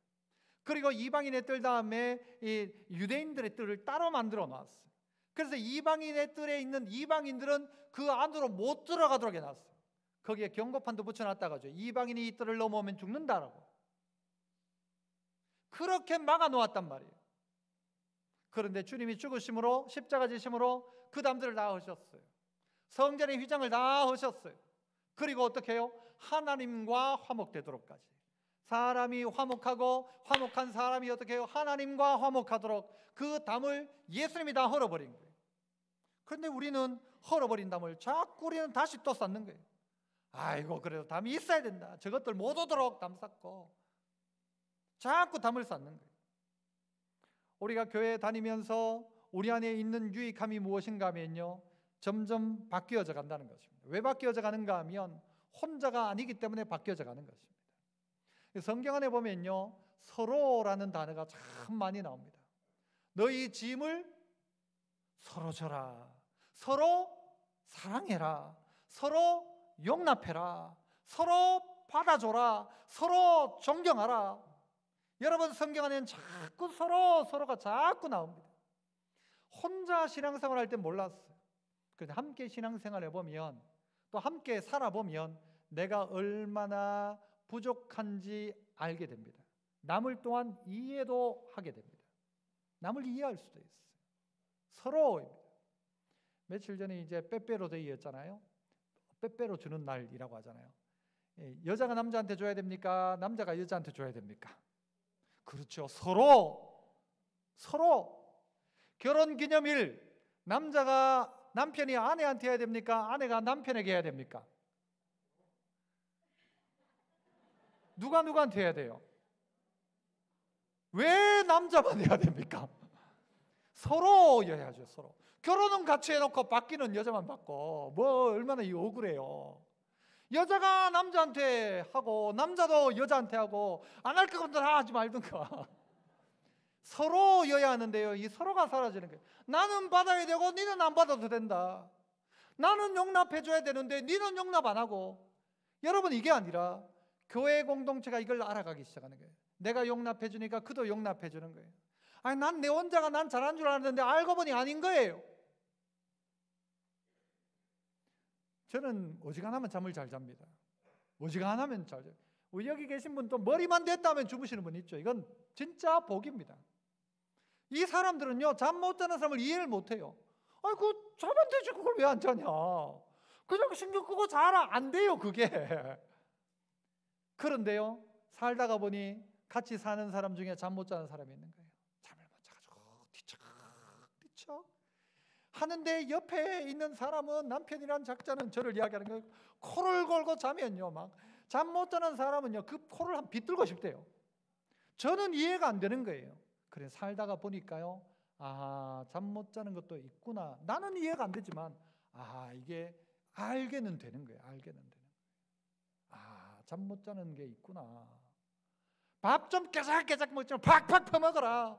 그리고 이방인의 뜰 다음에 이 유대인들의 뜰을 따로 만들어 놨어요. 그래서 이방인의 뜰에 있는 이방인들은 그 안으로 못 들어가도록 해놨어요. 거기에 경고판도 붙여놨다가죠. 이방인이 이 뜰을 넘어오면 죽는다라고. 그렇게 막아놓았단 말이에요. 그런데 주님이 죽으심으로, 십자가 지심으로 그 담들을 다 하셨어요. 성전의 휘장을 다 하셨어요. 그리고 어떻게 해요? 하나님과 화목되도록까지. 사람이 화목하고 화목한 사람이 어떻게 해요? 하나님과 화목하도록 그 담을 예수님이 다 헐어버린 거예요. 그런데 우리는 헐어버린 담을 자꾸 우리는 다시 또 쌓는 거예요. 아이고, 그래도 담이 있어야 된다. 저것들 못 오도록 담 쌓고 자꾸 담을 쌓는 거예요. 우리가 교회에 다니면서 우리 안에 있는 유익함이 무엇인가 하면요, 점점 바뀌어져 간다는 것입니다. 왜 바뀌어져 가는가 하면 혼자가 아니기 때문에 바뀌어져 가는 것입니다. 성경 안에 보면요, 서로라는 단어가 참 많이 나옵니다. 너희 짐을 서로 져라, 서로 사랑해라, 서로 용납해라, 서로 받아줘라, 서로 존경하라. 여러분, 성경 안에는 자꾸 서로가 자꾸 나옵니다. 혼자 신앙생활 할 때 몰랐어요. 그런데 함께 신앙생활 해보면, 또 함께 살아보면 내가 얼마나 부족한지 알게 됩니다. 남을 또한 이해도 하게 됩니다. 남을 이해할 수도 있어요. 서로입니다. 며칠 전에 이제 빼빼로 데이였잖아요. 빼빼로 주는 날이라고 하잖아요. 여자가 남자한테 줘야 됩니까? 남자가 여자한테 줘야 됩니까? 그렇죠. 서로. 결혼기념일, 남편이 아내한테 해야 됩니까? 아내가 남편에게 해야 됩니까? 누가 누구한테 해야 돼요? 왜 남자만 해야 됩니까? 서로여야죠. 서로. 결혼은 같이 해놓고 받기는 여자만 받고 뭐 얼마나 억울해요. 여자가 남자한테 하고 남자도 여자한테 하고 안 할 거면 다 하지 말든가. 서로여야 하는데요, 이 서로가 사라지는 거예요. 나는 받아야 되고 니는 안 받아도 된다. 나는 용납해 줘야 되는데 니는 용납 안 하고. 여러분, 이게 아니라 교회 공동체가 이걸 알아가기 시작하는 거예요. 내가 용납해 주니까 그도 용납해 주는 거예요. 아니, 난 내 혼자가 난 잘한 줄 알았는데 알고 보니 아닌 거예요. 저는 어지간하면 잠을 잘 잡니다. 어지간하면 잘 자요. 우리 여기 계신 분도 머리만 됐다면 주무시는 분 있죠. 이건 진짜 복입니다. 이 사람들은요, 잠 못 자는 사람을 이해를 못 해요. 아이, 그 자면 되지 그걸 왜 안 자냐. 그냥 신경 끄고 자라. 안 돼요, 그게. 그런데요, 살다가 보니 같이 사는 사람 중에 잠 못 자는 사람이 있는 거예요. 잠을 못 자가지고 뒤척 하는데 옆에 있는 사람은, 남편이란 작자는 저를 이야기하는 거예요. 코를 골고 자면요, 막 잠 못 자는 사람은요, 그 코를 한 비틀고 싶대요. 저는 이해가 안 되는 거예요. 그래, 살다가 보니까요, 아, 잠 못 자는 것도 있구나. 나는 이해가 안 되지만 이게 알게는 되는 거예요. 알게는 되는 거예요. 잠 못 자는 게 있구나. 밥 좀 깨작깨작 먹지 마. 팍팍 퍼먹어라.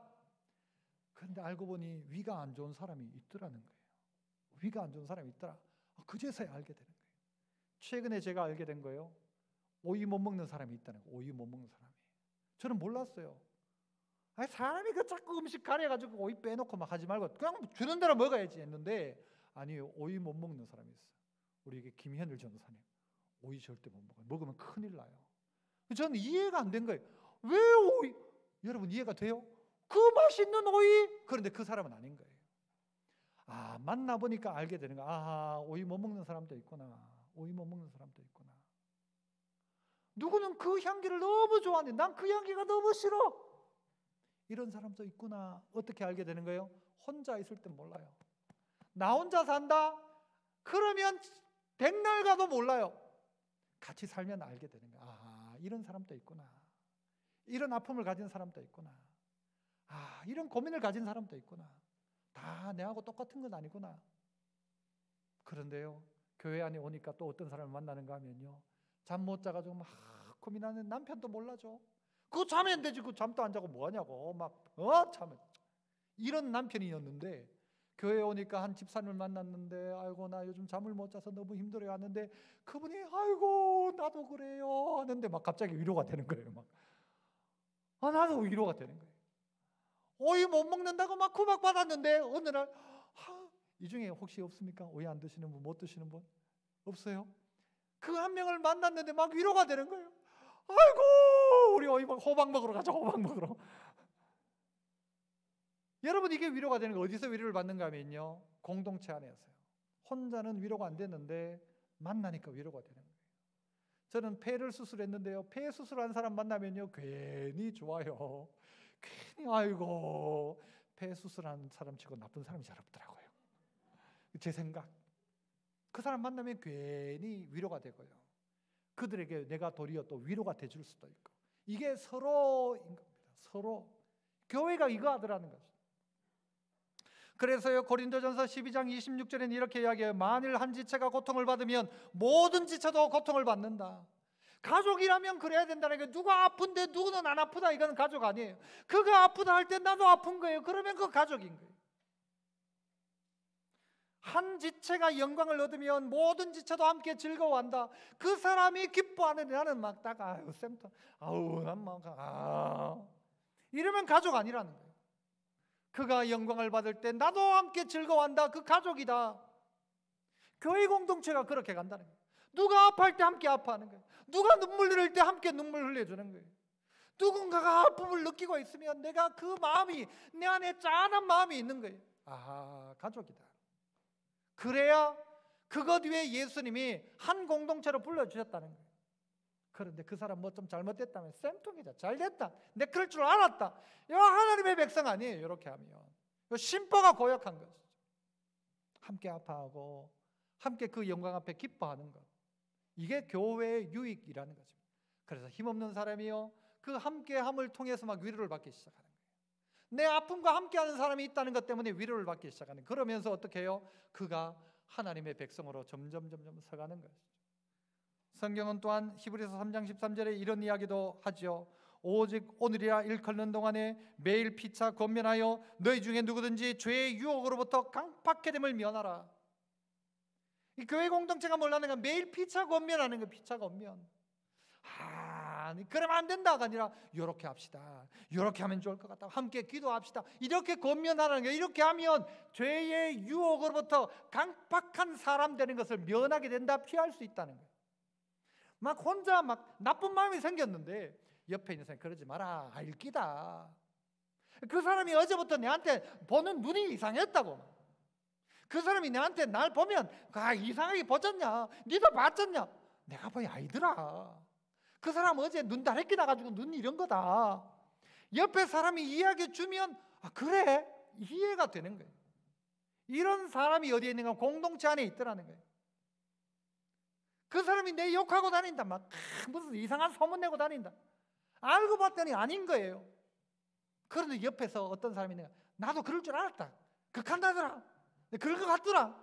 그런데 알고 보니 위가 안 좋은 사람이 있더라는 거예요. 위가 안 좋은 사람이 있더라. 그제서야 알게 되는 거예요. 최근에 제가 알게 된 거예요. 오이 못 먹는 사람이 있다는 거예요. 오이 못 먹는 사람이. 저는 몰랐어요. 사람이 그 자꾸 음식 가려가지고 오이 빼놓고 막 하지 말고 그냥 주는 대로 먹어야지 했는데, 아니에요. 오이 못 먹는 사람이 있어요. 우리 이게 김현일 전도사님, 오이 절대 못 먹어요. 먹으면 큰일 나요. 저는 이해가 안 된 거예요. 왜 오이? 여러분, 이해가 돼요? 그 맛있는 오이? 그런데 그 사람은 아닌 거예요. 만나보니까 알게 되는 거야. 오이 못 먹는 사람도 있구나. 오이 못 먹는 사람도 있구나. 누구는 그 향기를 너무 좋아하는데 난 그 향기가 너무 싫어. 이런 사람도 있구나. 어떻게 알게 되는 거예요? 혼자 있을 땐 몰라요. 나 혼자 산다? 그러면 백날 가도 몰라요. 같이 살면 알게 되는 거예요. 이런 사람도 있구나. 이런 아픔을 가진 사람도 있구나. 이런 고민을 가진 사람도 있구나. 다 내하고 똑같은 건 아니구나. 그런데요, 교회 안에 오니까 또 어떤 사람을 만나는가 하면요, 잠 못 자가지고 막 고민하는 남편도 몰라줘. 그거 자면 되지. 그 잠도 안 자고 뭐 하냐고. 자면. 이런 남편이었는데, 교회에 오니까 한 집사님을 만났는데, 아이고 나 요즘 잠을 못 자서 너무 힘들어요 하는데, 그분이 아이고 나도 그래요 하는데 막 갑자기 위로가 되는 거예요. 나도 위로가 되는 거예요. 오이 못 먹는다고 막 구박받았는데 어느 날, 이 중에 혹시 없습니까? 오이 안 드시는 분, 못 드시는 분? 없어요? 그 한 명을 만났는데 막 위로가 되는 거예요. 아이고 우리 오이 호박 먹으러 가자. 호박 먹으러. 여러분, 이게 위로가 되는 거. 어디서 위로를 받는가 하면요, 공동체 안에서요. 혼자는 위로가 안 되는데 만나니까 위로가 되는 거예요. 저는 폐를 수술했는데요, 폐 수술한 사람 만나면요 괜히 좋아요. 괜히 아이고 폐 수술한 사람 치고 나쁜 사람이 잘 없더라고요. 제 생각. 그 사람 만나면 괜히 위로가 되고요, 그들에게 내가 도리어 또 위로가 돼줄 수도 있고. 이게 서로인 겁니다. 서로. 교회가 이거 하더라는 거죠. 그래서요, 고린도전서 12장 26절에는 이렇게 이야기해요. 만일 한 지체가 고통을 받으면 모든 지체도 고통을 받는다. 가족이라면 그래야 된다는 게, 누가 아픈데 누구는 안 아프다, 이건 가족 아니에요. 그가 아프다 할 때 나도 아픈 거예요. 그러면 그 가족인 거예요. 한 지체가 영광을 얻으면 모든 지체도 함께 즐거워한다. 그 사람이 기뻐하는데 나는 막 다가 쌤터 난 막 이러면 가족 아니라는 거예요. 그가 영광을 받을 때 나도 함께 즐거워한다. 그 가족이다. 교회 공동체가 그렇게 간다는 거예요. 누가 아파할 때 함께 아파하는 거예요. 누가 눈물 흘릴 때 함께 눈물 흘려주는 거예요. 누군가가 아픔을 느끼고 있으면 내가 그 마음이, 내 안에 짠한 마음이 있는 거예요. 가족이다. 그래야 그것 위에 예수님이 한 공동체로 불러주셨다는 거예요. 그런데 그 사람 뭐 좀 잘못됐다면 쌤통이다. 잘됐다. 내 그럴 줄 알았다. 이거 하나님의 백성 아니에요. 이렇게 하면 심보가 고약한 것이죠. 함께 아파하고 함께 그 영광 앞에 기뻐하는 것, 이게 교회의 유익이라는 거죠. 그래서 힘없는 사람이요, 그 함께함을 통해서 막 위로를 받기 시작하는 거예요. 내 아픔과 함께하는 사람이 있다는 것 때문에 위로를 받기 시작하는 거예요. 그러면서 어떻게 해요? 그가 하나님의 백성으로 점점 서가는 것이죠. 성경은 또한 히브리서 3장 13절에 이런 이야기도 하죠. 오직 오늘이라 일컫는 동안에 매일 피차 권면하여 너희 중에 누구든지 죄의 유혹으로부터 강팍해 됨을 면하라. 이 교회 공동체가 뭐라는 가 매일 피차 권면하는 거. 피차 권면. 그러면 안 된다가 아니라 이렇게 합시다. 이렇게 하면 좋을 것 같다. 함께 기도합시다. 이렇게 권면하는 게, 이렇게 하면 죄의 유혹으로부터 강팍한 사람 되는 것을 면하게 된다. 피할 수 있다는 거예요. 막 혼자 막 나쁜 마음이 생겼는데 옆에 있는 사람이 그러지 마라. 알기다. 그 사람이 어제부터 내한테 보는 눈이 이상했다고. 그 사람이 내한테 날 보면 이상하게 보졌냐? 니도 봤잖냐? 내가 보니 아니더라. 그 사람 어제 눈 다래끼 나가지고 눈 이런 거다. 옆에 사람이 이야기해 주면 그래? 이해가 되는 거예요. 이런 사람이 어디에 있는가? 공동체 안에 있더라는 거예요. 그 사람이 내 욕하고 다닌다. 막 무슨 이상한 소문 내고 다닌다. 알고 봤더니 아닌 거예요. 그런데 옆에서 어떤 사람이 있는가? 나도 그럴 줄 알았다. 극한다더라. 그럴 것 같더라.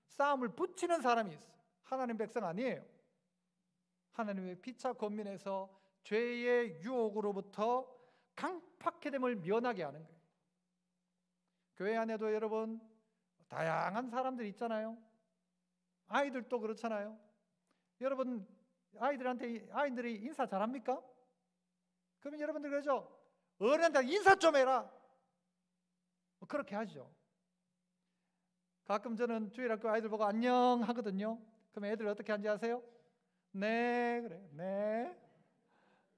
싸움을 붙이는 사람이 있어. 하나님 백성 아니에요. 하나님의 피차 권면에서 죄의 유혹으로부터 강팍해 됨을 면하게 하는 거예요. 교회 안에도 여러분 다양한 사람들이 있잖아요. 아이들도 그렇잖아요. 여러분 아이들이 인사 잘합니까? 그러면 여러분들 그러죠. 어른한테 인사 좀 해라. 그렇게 하죠. 가끔 저는 주일학교 아이들 보고 안녕 하거든요. 그럼 애들 어떻게 하는지 아세요? 네, 그래. 네.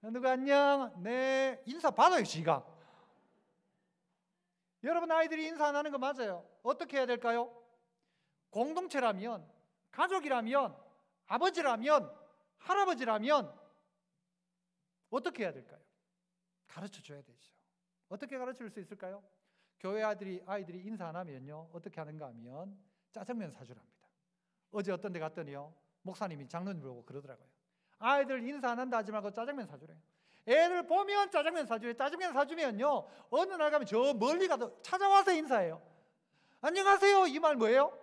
누구 안녕? 네. 인사 받아요, 지가. 여러분 아이들이 인사 안 하는 거 맞아요. 어떻게 해야 될까요? 공동체라면, 가족이라면, 아버지라면, 할아버지라면 어떻게 해야 될까요? 가르쳐 줘야 되죠. 어떻게 가르칠 수 있을까요? 교회 아이들이 인사 안 하면요, 어떻게 하는가 하면 짜장면 사주랍니다. 어제 어떤 데 갔더니요, 목사님이 장로님 보고 그러더라고요. 아이들 인사 안 한다 하지 말고 짜장면 사주래요. 애들 보면 짜장면 사주래요. 짜장면 사주면요, 어느 날 가면 저 멀리 가도 찾아와서 인사해요. 안녕하세요. 이 말 뭐예요?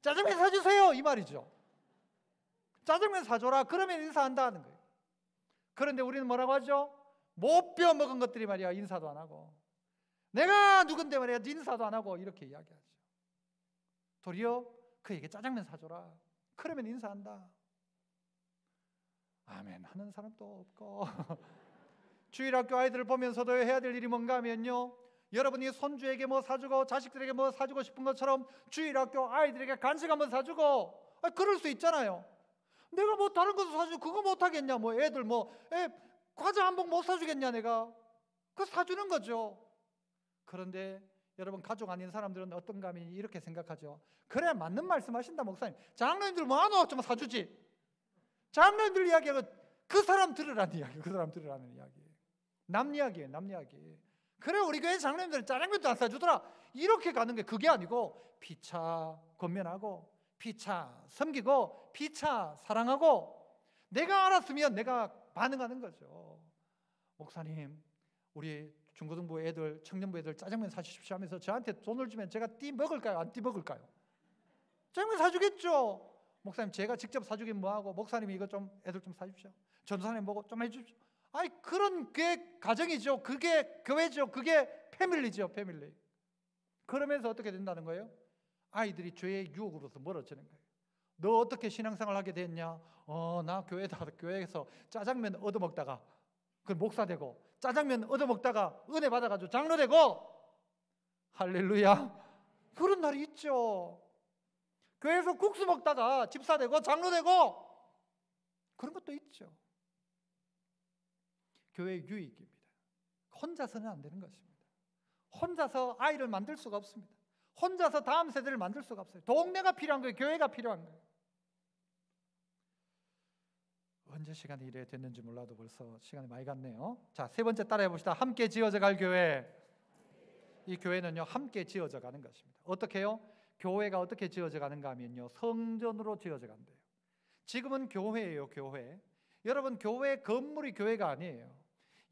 짜장면 사주세요. 이 말이죠. 짜장면 사줘라. 그러면 인사한다 하는 거예요. 그런데 우리는 뭐라고 하죠? 못 배워먹은 것들이 말이야 인사도 안 하고, 내가 누군데 말이야 인사도 안 하고 이렇게 이야기하죠. 도리어 그에게 짜장면 사줘라. 그러면 인사한다. 아멘 하는 사람도 없고 주일학교 아이들을 보면서도 해야 될 일이 뭔가 하면요, 여러분이 손주에게 뭐 사주고 자식들에게 뭐 사주고 싶은 것처럼 주일학교 아이들에게 간식 한번 사주고, 그럴 수 있잖아요. 내가 뭐 다른 것도 사주고 그거 못하겠냐, 뭐 애들 과자 한 봉 못 사주겠냐 내가. 그거 사주는 거죠. 그런데 여러분 가족 아닌 사람들은 어떤가 하면 이렇게 생각하죠. 그래 맞는 말씀 하신다 목사님. 장로님들 뭐하노? 좀 사주지. 장로님들 이야기하고 그 사람 들으라는 이야기, 그 사람 들으라는 이야기. 남 이야기예요, 남 이야기. 그래 우리 교회 장로님들은 짜장면도 안 사주더라. 이렇게 가는 게 그게 아니고 피차 권면하고 피차 섬기고 피차 사랑하고, 내가 알았으면 내가 반응하는 거죠. 목사님 우리 중고등부 애들, 청년부 애들 짜장면 사주십시오 하면서 저한테 돈을 주면 제가 띠 먹을까요? 안 띠 먹을까요? 짜장면 사주겠죠. 목사님 제가 직접 사주긴 뭐하고 목사님이 이거 좀 애들 좀 사주십시오. 전도사님 보고 좀 해주십시오. 그런 게 가정이죠. 그게 교회죠. 그게 패밀리죠. 패밀리. 그러면서 어떻게 된다는 거예요? 아이들이 죄의 유혹으로서 멀어지는 거예요. 너 어떻게 신앙생활 하게 됐냐? 나 교회에서 짜장면 얻어먹다가 그 목사 되고, 짜장면 얻어먹다가 은혜 받아가지고 장로 되고, 할렐루야. 그런 날이 있죠. 교회에서 국수 먹다가 집사 되고 장로 되고, 그런 것도 있죠. 교회의 유익입니다. 혼자서는 안 되는 것입니다. 혼자서 아이를 만들 수가 없습니다. 혼자서 다음 세대를 만들 수가 없어요. 동네가 필요한 거예요. 교회가 필요한 거예요. 언제 시간이 이래 됐는지 몰라도 벌써 시간이 많이 갔네요. 자, 세 번째 따라해 봅시다. 함께 지어져 갈 교회. 이 교회는요, 함께 지어져 가는 것입니다. 어떻게 해요? 교회가 어떻게 지어져 가는가 하면요, 성전으로 지어져 간대요. 지금은 교회예요, 교회. 여러분 교회 건물이 교회가 아니에요.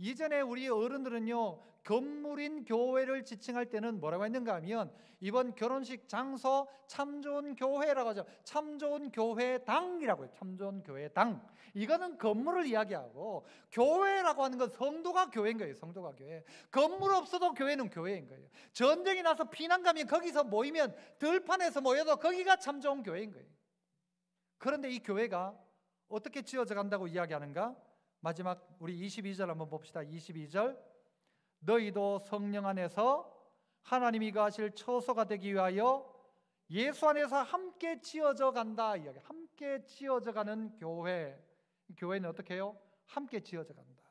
이전에 우리 어른들은요, 건물인 교회를 지칭할 때는 뭐라고 했는가 하면 이번 결혼식 장소 참 좋은 교회라고 하죠. 참 좋은 교회당이라고 해요. 참 좋은 교회당. 이거는 건물을 이야기하고, 교회라고 하는 건 성도가 교회인 거예요. 성도가 교회. 건물 없어도 교회는 교회인 거예요. 전쟁이 나서 피난 가면 거기서 모이면, 들판에서 모여도 거기가 참 좋은 교회인 거예요. 그런데 이 교회가 어떻게 지어져 간다고 이야기하는가? 마지막 우리 22절 한번 봅시다. 22절. 너희도 성령 안에서 하나님이 거하실 처소가 되기 위하여 예수 안에서 함께 지어져 간다 이야기. 함께 지어져 가는 교회. 교회는 어떻게 해요? 함께 지어져 간다.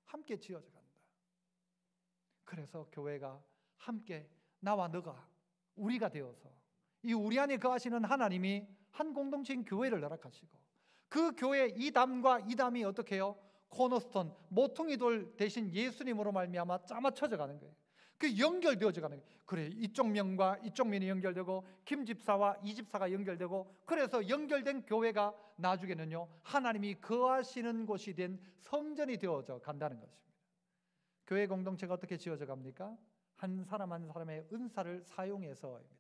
함께 지어져 간다. 그래서 교회가 함께 나와 너가 우리가 되어서 이 우리 안에 거하시는 하나님이 한 공동체인 교회를 허락하시고, 그 교회 이 담과 이 담이 어떻게 해요? 코너스톤, 모퉁이 돌 대신 예수님으로 말미암아 짜맞춰져 가는 거예요. 그 연결되어져 가는 거예요. 그래, 이쪽 면과 이쪽 면이 연결되고, 김 집사와 이 집사가 연결되고, 그래서 연결된 교회가 나중에는요, 하나님이 거하시는 곳이 된 성전이 되어져 간다는 것입니다. 교회 공동체가 어떻게 지어져 갑니까? 한 사람 한 사람의 은사를 사용해서입니다.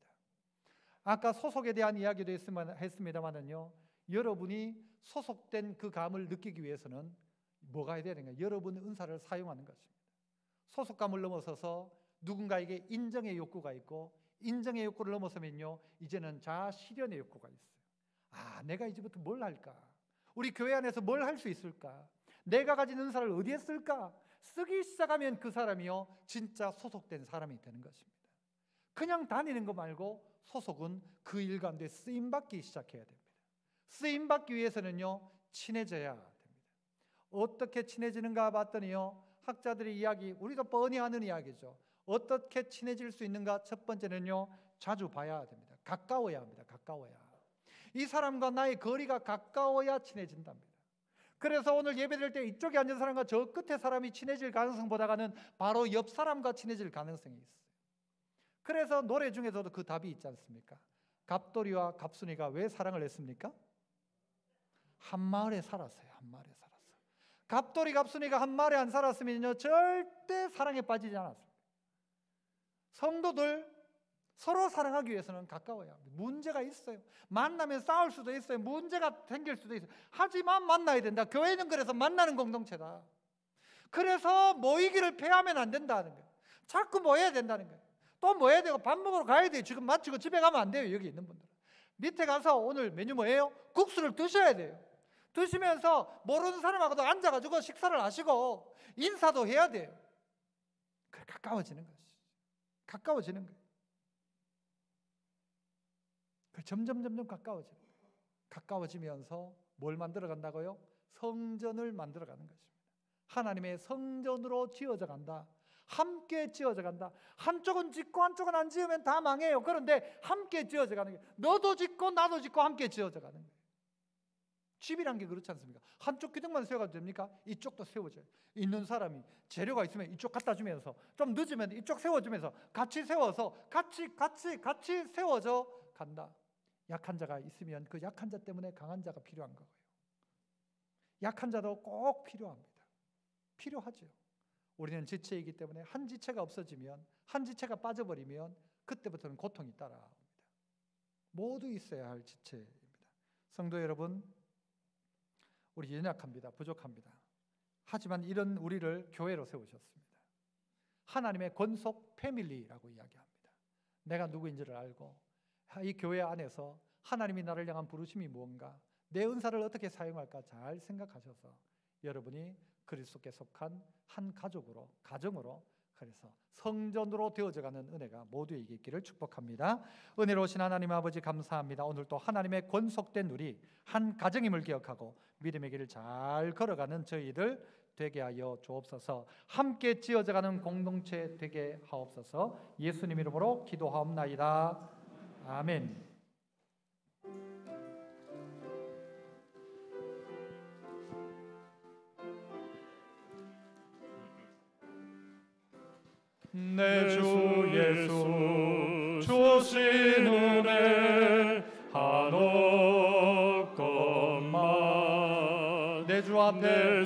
아까 소속에 대한 이야기도 했습니다만은요, 여러분이 소속된 그 감을 느끼기 위해서는 뭐가 해야 되는가? 여러분의 은사를 사용하는 것입니다. 소속감을 넘어서서 누군가에게 인정의 욕구가 있고, 인정의 욕구를 넘어서면요, 이제는 자아 실현의 욕구가 있어요. 아, 내가 이제부터 뭘 할까? 우리 교회 안에서 뭘 할 수 있을까? 내가 가진 은사를 어디에 쓸까? 쓰기 시작하면 그 사람이요, 진짜 소속된 사람이 되는 것입니다. 그냥 다니는 거 말고 소속은 그 일 가운데 쓰임받기 시작해야 됩니다. 쓰임받기 위해서는요, 친해져야 됩니다. 어떻게 친해지는가 봤더니요, 학자들의 이야기, 우리가 뻔히 아는 이야기죠. 어떻게 친해질 수 있는가? 첫 번째는요, 자주 봐야 됩니다. 가까워야 합니다. 가까워야. 이 사람과 나의 거리가 가까워야 친해진답니다. 그래서 오늘 예배드릴 때 이쪽에 앉은 사람과 저 끝에 사람이 친해질 가능성보다는 바로 옆 사람과 친해질 가능성이 있어요. 그래서 노래 중에서도 그 답이 있지 않습니까? 갑돌이와 갑순이가 왜 사랑을 했습니까? 한 마을에 살았어요. 한 마을에 살았어요. 갑돌이 갑순이가 한 마을에 안 살았으면요, 절대 사랑에 빠지지 않았습니다. 성도들 서로 사랑하기 위해서는 가까워야 합니다. 문제가 있어요. 만나면 싸울 수도 있어요. 문제가 생길 수도 있어요. 하지만 만나야 된다. 교회는 그래서 만나는 공동체다. 그래서 모이기를 폐하면 안 된다는 거예요. 자꾸 모여야 된다는 거예요. 또 모여야 되고 밥 먹으러 가야 돼요. 지금 마치고 집에 가면 안 돼요. 여기 있는 분들은. 밑에 가서 오늘 메뉴 뭐예요? 국수를 드셔야 돼요. 드시면서 모르는 사람하고도 앉아가지고 식사를 하시고 인사도 해야 돼요. 그래, 가까워지는 것이. 가까워지는 거예요. 그래, 점점 가까워지는 거예요. 가까워지면서 뭘 만들어 간다고요? 성전을 만들어 가는 것입니다. 하나님의 성전으로 지어져 간다. 함께 지어져 간다. 한쪽은 짓고 한쪽은 안 지으면 다 망해요. 그런데 함께 지어져 가는 거예요. 너도 짓고 나도 짓고 함께 지어져 가는 거예요. 집이란 게 그렇지 않습니까? 한쪽 기둥만 세워가도 됩니까? 이쪽도 세워져요. 있는 사람이 재료가 있으면 이쪽 갖다 주면서, 좀 늦으면 이쪽 세워주면서 같이 세워서 같이 세워져 간다. 약한 자가 있으면 그 약한 자 때문에 강한 자가 필요한 거예요. 약한 자도 꼭 필요합니다. 필요하죠. 우리는 지체이기 때문에 한 지체가 없어지면, 한 지체가 빠져버리면 그때부터는 고통이 따라옵니다. 모두 있어야 할 지체입니다. 성도 여러분, 우리 연약합니다. 부족합니다. 하지만 이런 우리를 교회로 세우셨습니다. 하나님의 권속 패밀리라고 이야기합니다. 내가 누구인지를 알고 이 교회 안에서 하나님이 나를 향한 부르심이 무언가, 내 은사를 어떻게 사용할까 잘 생각하셔서 여러분이 그리스도께 속한 한 가족으로, 가정으로, 그래서 성전으로 되어져가는 은혜가 모두에게 있기를 축복합니다. 은혜로우신 하나님 아버지 감사합니다. 오늘 또 하나님의 권속된 우리 한 가정임을 기억하고 믿음의 길을 잘 걸어가는 저희들 되게 하여 주옵소서. 함께 지어져가는 공동체 되게 하옵소서. 예수님 이름으로 기도하옵나이다. 아멘. 내 주 예수 주신 은혜 한없건만 내 주 앞에